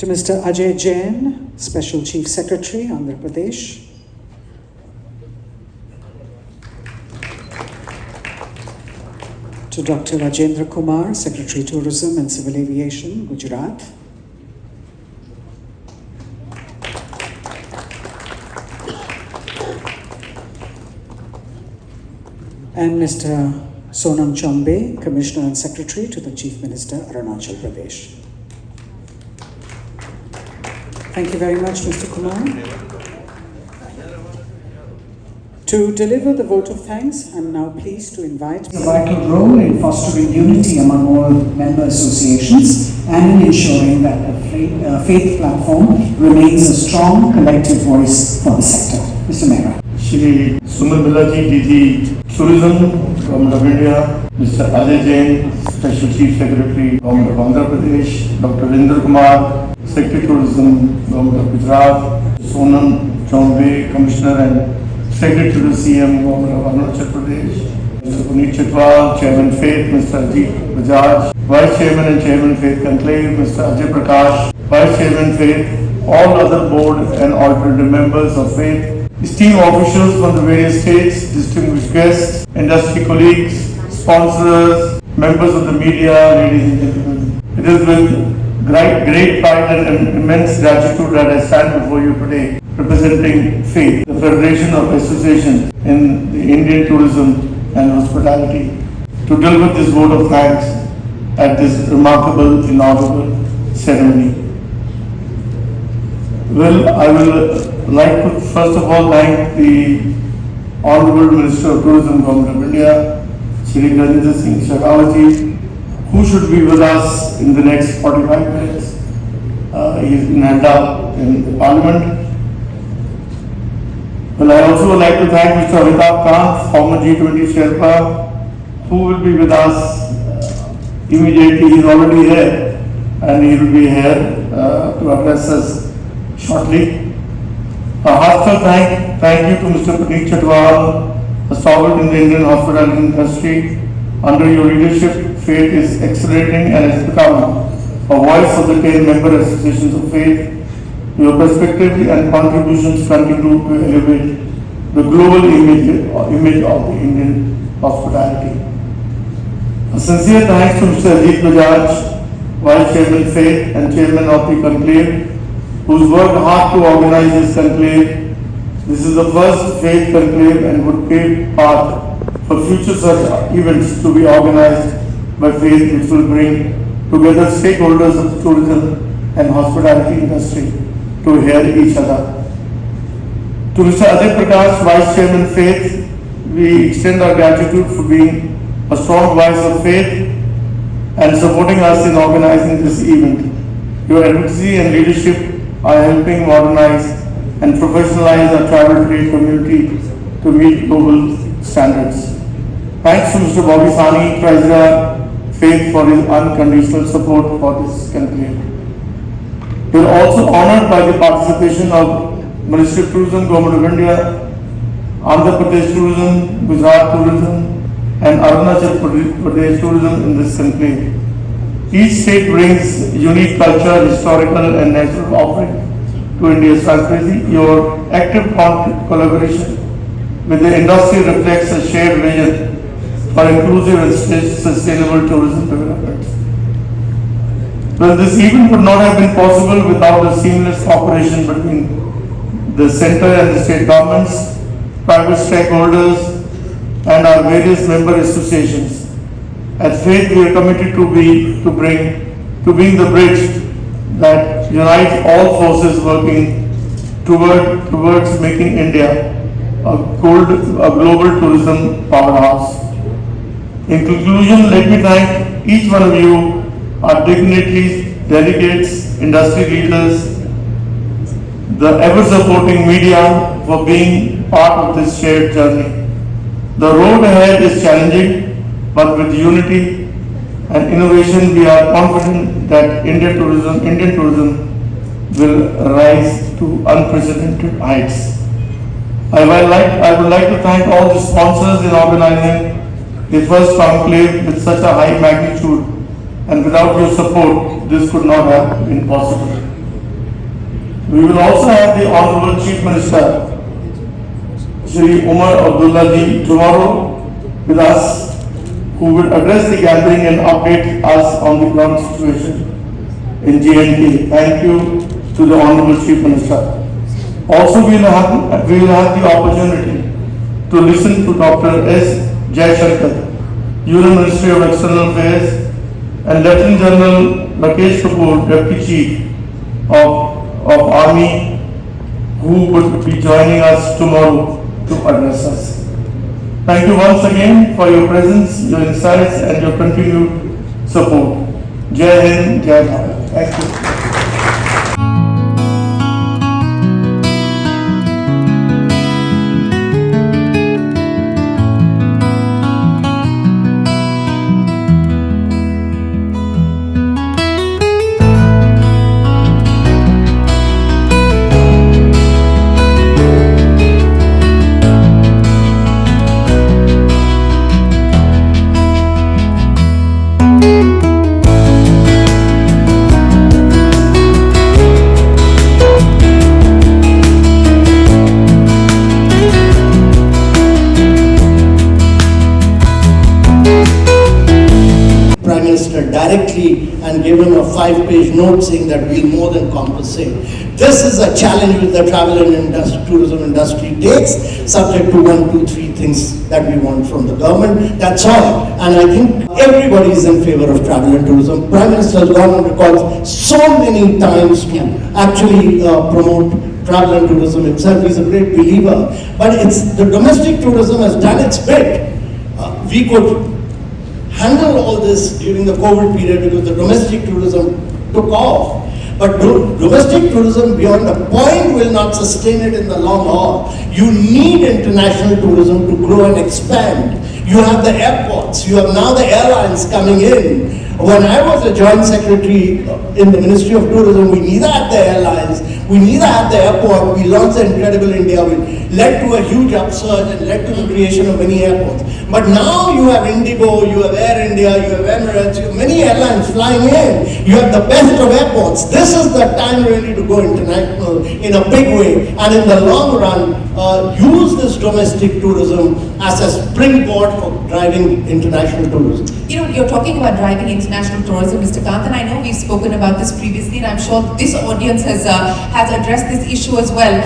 To Mr. Ajay Jain, Special Chief Secretary, Andhra Pradesh. To Dr. Rajendra Kumar, Secretary Tourism and Civil Aviation, Gujarat. And Mr. Sonam Chombe, Commissioner and Secretary to the Chief Minister, Arunachal Pradesh. Thank you very much, Mr. Kumar. To deliver the vote of thanks, I am now pleased to invite a vital role in fostering unity among all member associations and in ensuring that the faith platform remains a strong collective voice for the sector. Mr. Mehra. Shri Suman Bilaji, DG Tourism, Government of India, Mr. Ajay Jain, Special Chief Secretary, Government of Andhra Pradesh, Dr. Rajendra Kumar, Secretary Tourism, Government of Gujarat, Sonam Chombe, Commissioner and Secretary to the CM, Government of Arunachal Pradesh, Mr. Puneet Chitwal, Chairman Faith, Mr. Ajit Bajaj, Vice Chairman and Chairman Faith Conclave, Mr. Ajay Prakash, Vice Chairman Faith, all other board and alternative members of Faith, esteemed officials from the various states, distinguished guests, industry colleagues, sponsors, members of the media, ladies and gentlemen. It is with great pride and immense gratitude that I stand before you today, representing Faith, the Federation of Associations in the Indian tourism and hospitality, to deliver this vote of thanks at this remarkable inaugural ceremony. Well, I will like to first of all thank the Honorable Minister of Tourism, Government of India, Shri Gajendra Singh Shekhawat, who should be with us in the next 45 minutes. He has been held up in the Parliament. Well, I also would like to thank Mr. Amitabh Kant, former G20 Sherpa, who will be with us immediately. He is already here and he will be here to address us shortly. A heartfelt thank you to Mr. Puneet Chitwal, a stalwart in the Indian hospitality industry. Under your leadership, Faith is accelerating and has become a voice of the 10 member associations of Faith. Your perspective and contributions continue to elevate the global image of the Indian hospitality. A sincere thanks to Mr. Ajit Bajaj, Vice Chairman Faith and Chairman of the Conclave, who's worked hard to organize this conclave. This is the first Faith conclave and would pave path for future such events to be organized by Faith, which will bring together stakeholders of the tourism and hospitality industry to hear each other. To Mr. Ajay Prakash, Vice Chairman Faith, we extend our gratitude for being a strong voice of Faith and supporting us in organizing this event. Your advocacy and leadership are helping modernize and professionalize our travel trade community to meet global standards. Thanks to Mr. Bobby Sani, Treasurer, Faith, for his unconditional support for this conclave. We are also honored by the participation of Ministry of Tourism, Government of India, Andhra Pradesh Tourism, Gujarat Tourism, and Arunachal Pradesh Tourism in this conclave. Each state brings unique culture, historical and natural offering to India's country. Your active collaboration with the industry reflects a shared vision for inclusive and sustainable tourism development. Well, this event would not have been possible without the seamless cooperation between the center and the state governments, private stakeholders, and our various member associations. At Faith, we are committed to being the bridge that unites all forces working towards making India a global tourism powerhouse. In conclusion, let me thank each one of you, our dignitaries, delegates, industry leaders, the ever-supporting media for being part of this shared journey. The road ahead is challenging, but with unity and innovation, we are confident that Indian tourism will rise to unprecedented heights. I would like to thank all the sponsors in organizing the first conclave with such a high magnitude, and without your support, this could not have been possible. We will also have the Honorable Chief Minister, Shri Umar Abdullah Ji, tomorrow with us, who will address the gathering and update us on the ground situation in J&K. Thank you to the Honorable Chief Minister. Also, we will have the opportunity to listen to Dr. S. Jayashankar, Union Ministry of External Affairs, and Lieutenant General Rakesh Kapoor, Deputy Chief of Army, who will be joining us tomorrow to address us. Thank you once again for your presence, your insights, and your continued support. Jai Hind, Jai Bharat. Thank you. Directly and give him a 5-page note saying that we'll more than compensate. This is a challenge which the travel and tourism industry takes, subject to 1, 2, 3 things that we want from the government. That's all. And I think everybody is in favor of travel and tourism. Prime Minister has gone on record so many times to actually promote travel and tourism himself. He's a great believer. But it's the domestic tourism has done its bit. We could handle all this during the COVID period because the domestic tourism took off. But domestic tourism beyond a point will not sustain it in the long haul. You need international tourism to grow and expand. You have the airports, you have now the airlines coming in. When I was a joint secretary in the Ministry of Tourism, we neither had the airlines, we neither had the airport. We launched the Incredible India, which led to a huge upsurge and led to the creation of many airports. But now you have Indigo, you have Air India, you have Emirates, you have many airlines flying in. You have the best of airports. This is the time really to go international in a big way. And in the long run, use this domestic tourism as a springboard for driving international tourism. You know, you're talking about driving international tourism, Mr. Kant, and I know we've spoken about this previously, and I'm sure this audience has addressed this issue as well.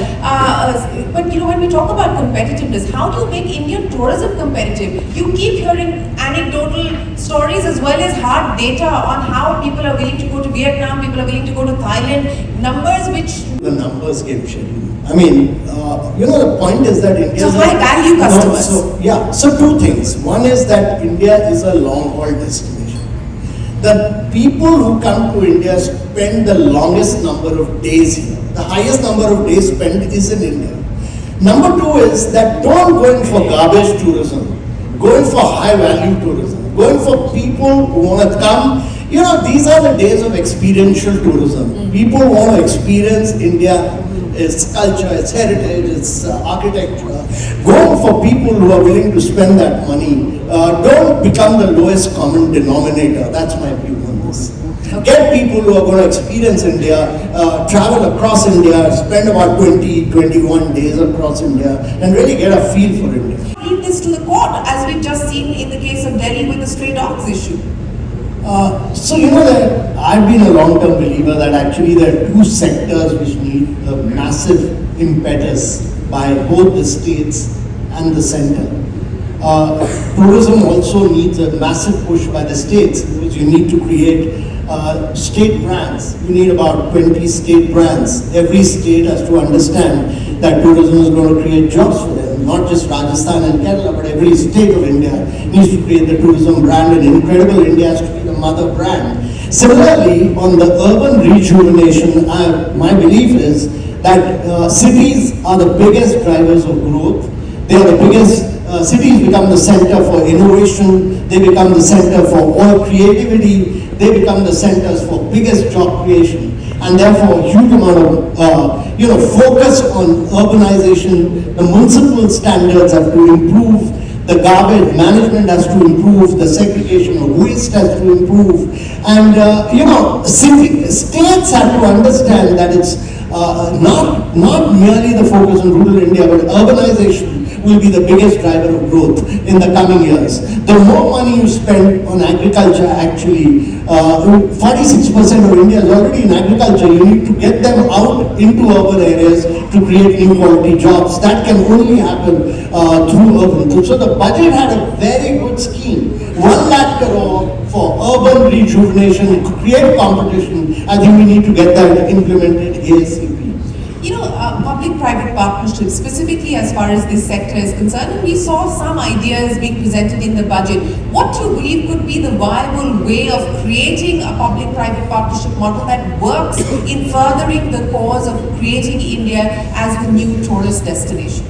But you know, when we talk about competitiveness, how do you make Indian tourism competitive? You keep hearing anecdotal stories as well as hard data on how people are willing to go to Vietnam, people are willing to go to Thailand, numbers which... The numbers game schedule. I mean, you know, the point is that India... So high value customers. So two things. One is that India is a long haul destination. The people who come to India spend the longest number of days here. The highest number of days spent is in India. Number two is that don't go in for garbage tourism. Go in for high value tourism. Go in for people who want to come. You know, these are the days of experiential tourism. People want to experience India, its culture, its heritage, its architecture. Go for people who are willing to spend that money. Don't become the lowest common denominator. That's my view on this. Get people who are going to experience India, travel across India, spend about 20, 21 days across India, and really get a feel for India. Leave this to the court, as we've just seen in the case of Delhi with the stray dogs issue. So you know that I've been a long-term believer that actually there are two sectors which need a massive impetus by both the states and the center. Tourism also needs a massive push by the states because you need to create state brands. You need about 20 state brands. Every state has to understand that tourism is going to create jobs for them. Not just Rajasthan and Kerala, but every state of India needs to create the tourism brand, and Incredible India has to be the mother brand. Similarly, on the urban rejuvenation, my belief is that cities are the biggest drivers of growth. They are the biggest, cities become the center for innovation, they become the center for all creativity, they become the centers for biggest job creation. And therefore, a huge amount of focus on urbanization. The municipal standards have to improve. The garbage management has to improve. The segregation of waste has to improve. And states have to understand that it's not merely the focus on rural India, but urbanization will be the biggest driver of growth in the coming years. The more money you spend on agriculture, actually, 46% of India is already in agriculture. You need to get them out into urban areas to create new quality jobs. That can only happen through urban. So the budget had a very good scheme. 1 lakh crore for urban rejuvenation to create competition. I think we need to get that implemented ASAP. You know, public-private partnerships, specifically as far as this sector is concerned, and we saw some ideas being presented in the budget. What do you believe could be the viable way of creating a public-private partnership model that works in furthering the cause of creating India as the new tourist destination?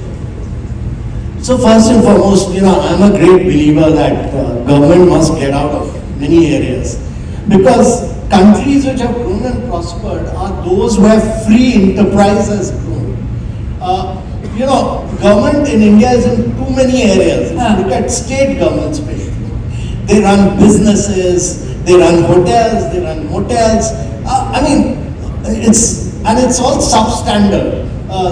So first and foremost, I'm a great believer that government must get out of many areas, because countries which have grown and prospered are those where free enterprise has grown. Government in India is in too many areas. If you look at state government especially, they run businesses, they run hotels, they run motels. It's all substandard.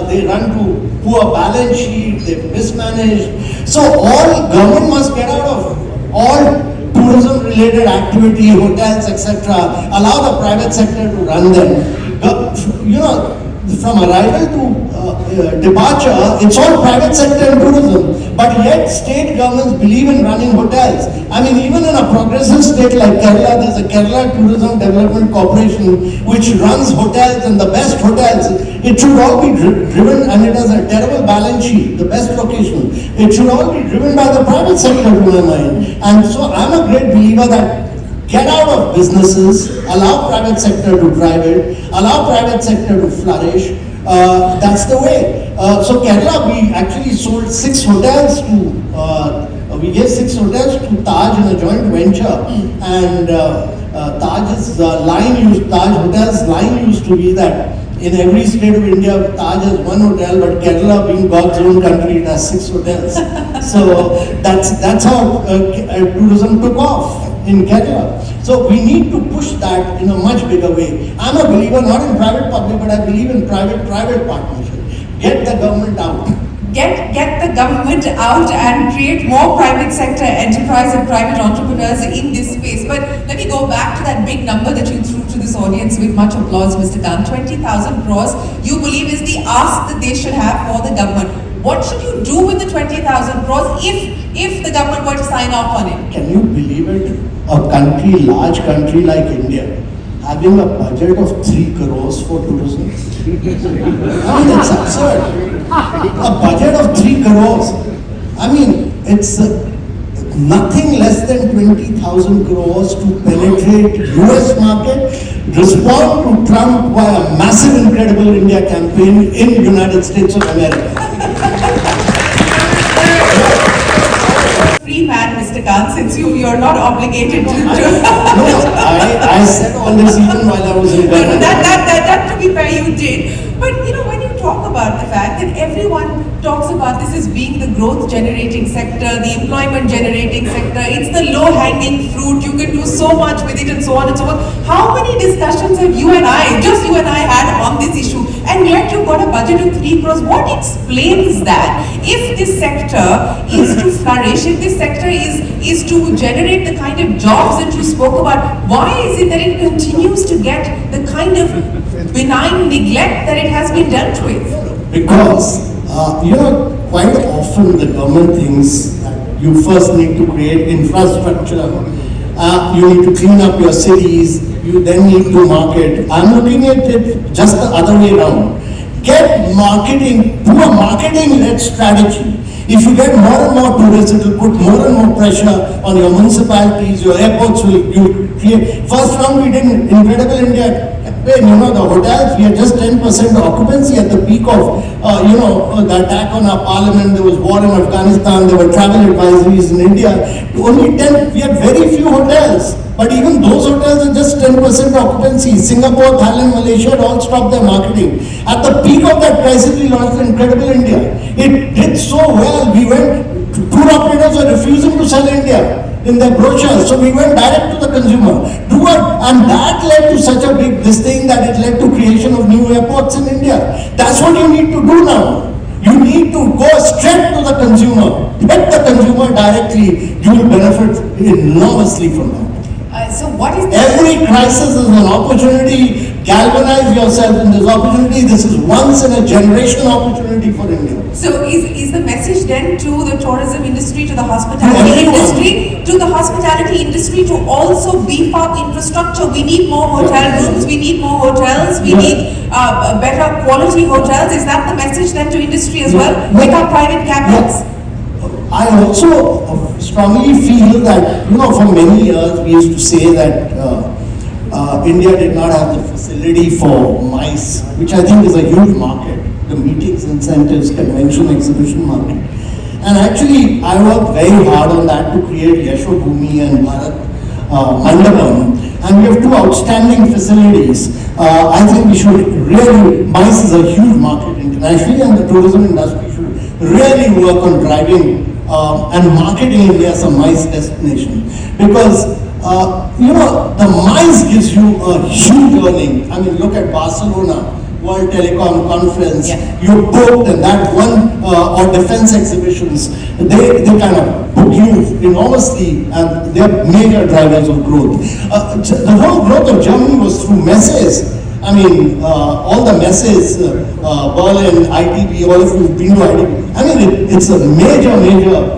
They run to poor balance sheet, they've mismanaged. So all government must get out of all tourism related activity, hotels, etc. Allow the private sector to run them. From arrival to departure, it's all private sector and tourism. But yet state governments believe in running hotels. Even in a progressive state like Kerala, there's a Kerala Tourism Development Corporation which runs hotels, and the best hotels. It should all be driven, and it has a terrible balance sheet, the best location. It should all be driven by the private sector, to my mind. And so I'm a great believer that get out of businesses, allow private sector to drive it, allow private sector to flourish. That's the way. So Kerala, we actually sold 6 hotels to, we gave 6 hotels to Taj in a joint venture. And Taj's Taj Hotels line used to be that in every state of India, Taj has 1 hotel, but Kerala, being God's own country, it has 6 hotels. So that's how tourism took off in Kerala. So we need to push that in a much bigger way. I'm a believer not in private public, but I believe in private partnership. Get the government out. Get the government out and create more private sector enterprise and private entrepreneurs in this space. But let me go back to that big number that you threw to this audience with much applause, Mr. Kant. 20,000 crores, you believe is the ask that they should have for the government. What should you do with the 20,000 crores if the government were to sign off on it? Can you believe it? A large country like India, having a budget of 3 crores for tourism. It's absurd. A budget of 3 crores. It's nothing less than 20,000 crores to penetrate US market, respond to Trump via a massive Incredible India campaign in United States of America. Free man, Mr. Kant, since you're not obligated to. No, I said all this even while I was in government. That to be fair, you did. But when you talk about the fact that everyone talks about this as being the growth generating sector, the employment generating sector, it's the low hanging fruit, you can do so much with it and so on and so forth. How many discussions have you and I had on this issue? And yet you've got a budget of 3 crores. What explains that? If this sector is to flourish, if this sector is to generate the kind of jobs that you spoke about, why is it that it continues to get the kind of benign neglect that it has been dealt with? Because, quite often the government thinks that you first need to create infrastructure, you need to clean up your cities, you then need to market. I'm looking at it just the other way around. Get marketing, do a marketing-led strategy. If you get more and more tourists, it will put more and more pressure on your municipalities, your airports will create. First round we did Incredible India campaign, the hotels, we had just 10% occupancy at the peak of, the attack on our parliament, there was war in Afghanistan, there were travel advisories in India. Only 10, we had very few hotels. But even those hotels are just 10% occupancy. Singapore, Thailand, Malaysia had all stopped their marketing. At the peak of that crisis, we launched Incredible India. It did so well. We went, tour operators were refusing to sell India in their brochures. So we went direct to the consumer. Do And that led to such a big this thing that it led to creation of new airports in India. That's what you need to do now. You need to go straight to the consumer, hit the consumer directly. You will benefit enormously from that. So what is Every crisis is an opportunity. Galvanize yourself in this opportunity. This is once in a generation opportunity for India. So is the message then to the tourism industry, to the hospitality everyone. industry, to also beef up infrastructure? We need more hotel rooms, we need more hotels, we need better quality hotels. Is that the message then to industry as well? With our private capitals? I also strongly feel that, for many years we used to say that India did not have the facility for MICE, which I think is a huge market, the meetings, incentives, convention, exhibition market. And actually, I worked very hard on that to create Yashobhumi and Bharat Mandapam. And we have two outstanding facilities. I think we should really, MICE is a huge market internationally, and the tourism industry should really work on driving and marketing India as a MICE destination. Because the MICE gives you a huge earning. I mean, look at Barcelona, World Telecom Conference. Yeah. You booked, and that one, or defense exhibitions, they kind of book you enormously, and they're major drivers of growth. The whole growth of Germany was through messes. I mean, all the messes, Berlin, ITB, all of you have been to ITB. I mean, it's a major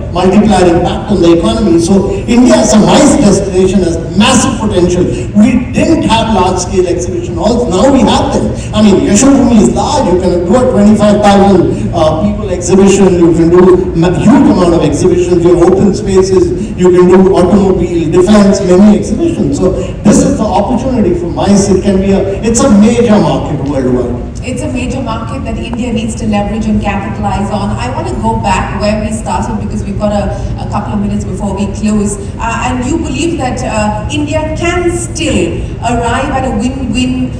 multiplier impact on the economy. So India as a MICE destination has massive potential. We didn't have large-scale exhibition. Now we have them. I mean, Yashobhumi is large. You can do a 25,000 people exhibition. You can do a huge amount of exhibitions. You have open spaces. You can do automobile, defense, many exhibitions. So this is the opportunity for MICE. It's a major market worldwide. It's a major market that India needs to leverage and capitalize on. I want to go back where we started because we've got a couple of minutes before we close. And you believe that India can still arrive at a win-win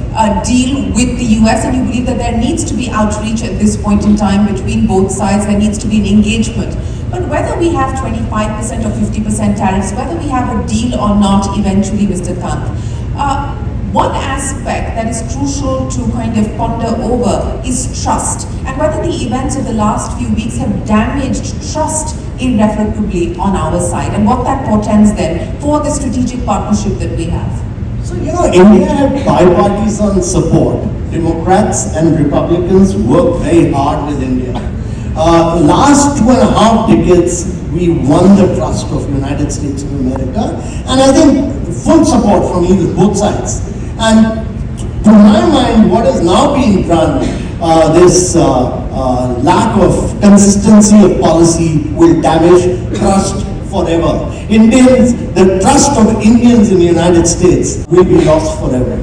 deal with the US, and you believe that there needs to be outreach at this point in time between both sides. There needs to be an engagement. But whether we have 25% or 50% tariffs, whether we have a deal or not eventually, Mr. Kant, one aspect that is crucial to kind of ponder over is trust, and whether the events of the last few weeks have damaged trust irrevocably on our side, and what that portends then for the strategic partnership that we have. So, India had bipartisan support. Democrats and Republicans worked very hard with India. Last 2.5 decades, we won the trust of United States of America, and I think full support from both sides. And to my mind, what is now being done, this lack of consistency of policy will damage trust forever. The trust of Indians in the United States will be lost forever.